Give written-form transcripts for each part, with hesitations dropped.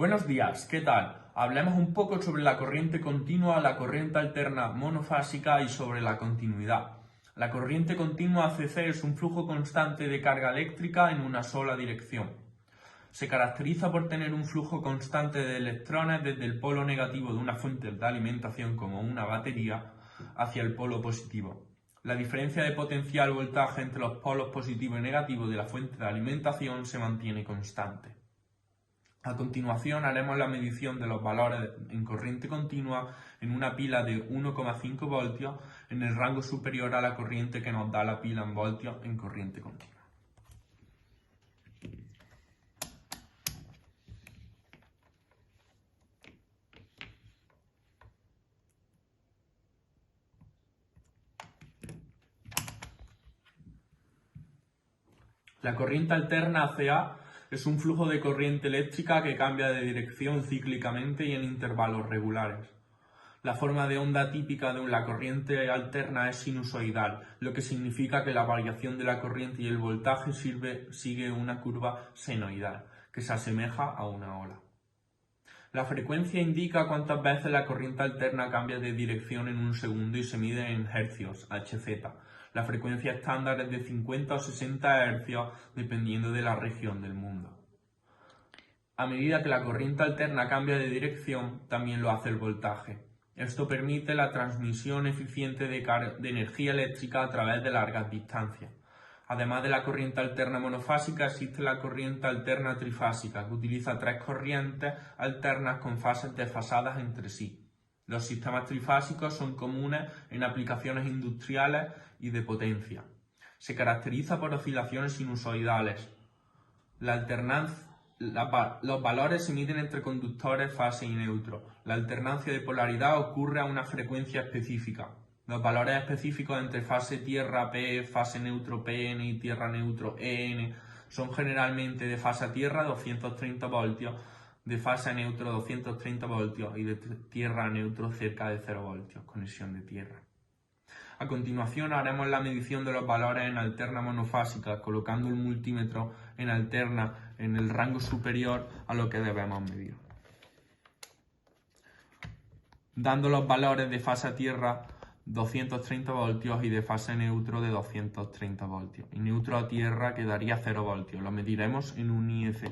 Buenos días, ¿qué tal? Hablemos un poco sobre la corriente continua, la corriente alterna monofásica y sobre la continuidad. La corriente continua AC es un flujo constante de carga eléctrica en una sola dirección. Se caracteriza por tener un flujo constante de electrones desde el polo negativo de una fuente de alimentación como una batería hacia el polo positivo. La diferencia de potencial voltaje entre los polos positivo y negativo de la fuente de alimentación se mantiene constante. A continuación haremos la medición de los valores en corriente continua en una pila de 1,5 voltios en el rango superior a la corriente que nos da la pila en voltios en corriente continua. La corriente alterna ACA es un flujo de corriente eléctrica que cambia de dirección cíclicamente y en intervalos regulares. La forma de onda típica de la corriente alterna es sinusoidal, lo que significa que la variación de la corriente y el voltaje sigue una curva senoidal, que se asemeja a una ola. La frecuencia indica cuántas veces la corriente alterna cambia de dirección en un segundo y se mide en hercios, Hz. La frecuencia estándar es de 50 o 60 hercios dependiendo de la región del mundo. A medida que la corriente alterna cambia de dirección, también lo hace el voltaje. Esto permite la transmisión eficiente de energía eléctrica a través de largas distancias. Además de la corriente alterna monofásica, existe la corriente alterna trifásica, que utiliza tres corrientes alternas con fases desfasadas entre sí. Los sistemas trifásicos son comunes en aplicaciones industriales y de potencia. Se caracteriza por oscilaciones sinusoidales. Los valores se miden entre conductores, fase y neutro. La alternancia de polaridad ocurre a una frecuencia específica. Los valores específicos entre fase tierra P, fase neutro Pn y tierra neutro En son generalmente de fase tierra 230 voltios, de fase neutro 230 voltios y de tierra neutro cerca de 0 voltios, conexión de tierra. A continuación haremos la medición de los valores en alterna monofásica, colocando el multímetro en alterna en el rango superior a lo que debemos medir. Dando los valores de fase tierra 230 voltios y de fase neutro de 230 voltios. Y neutro a tierra quedaría 0 voltios. Lo mediremos en un IEC.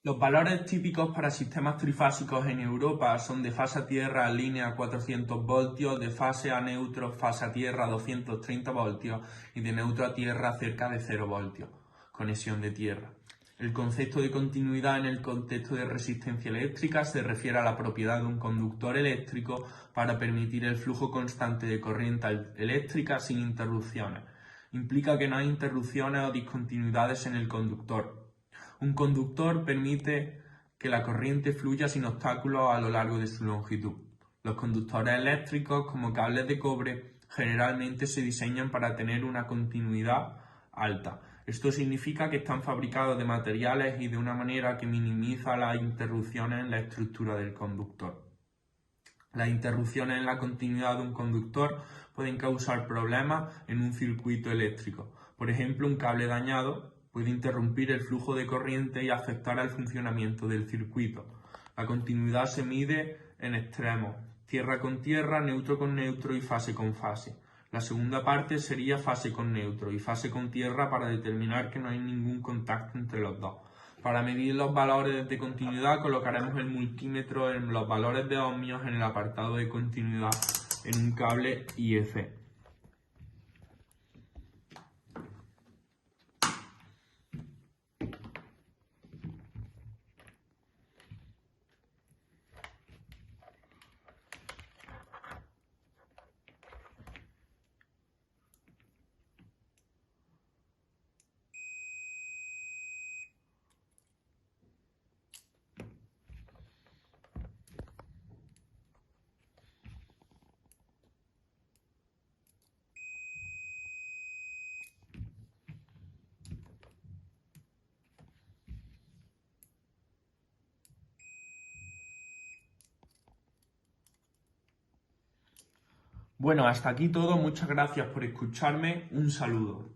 Los valores típicos para sistemas trifásicos en Europa son de fase a tierra en línea 400 voltios, de fase a neutro, fase a tierra 230 voltios y de neutro a tierra cerca de 0 voltios, conexión de tierra. El concepto de continuidad en el contexto de resistencia eléctrica se refiere a la propiedad de un conductor eléctrico para permitir el flujo constante de corriente eléctrica sin interrupciones. Implica que no hay interrupciones o discontinuidades en el conductor. Un conductor permite que la corriente fluya sin obstáculos a lo largo de su longitud. Los conductores eléctricos, como cables de cobre, generalmente se diseñan para tener una continuidad alta. Esto significa que están fabricados de materiales y de una manera que minimiza las interrupciones en la estructura del conductor. Las interrupciones en la continuidad de un conductor pueden causar problemas en un circuito eléctrico. Por ejemplo, un cable dañado puede interrumpir el flujo de corriente y afectar al funcionamiento del circuito. La continuidad se mide en extremos: tierra con tierra, neutro con neutro y fase con fase. La segunda parte sería fase con neutro y fase con tierra para determinar que no hay ningún contacto entre los dos. Para medir los valores de continuidad colocaremos el multímetro en los valores de ohmios en el apartado de continuidad en un cable IF. Bueno, hasta aquí todo. Muchas gracias por escucharme. Un saludo.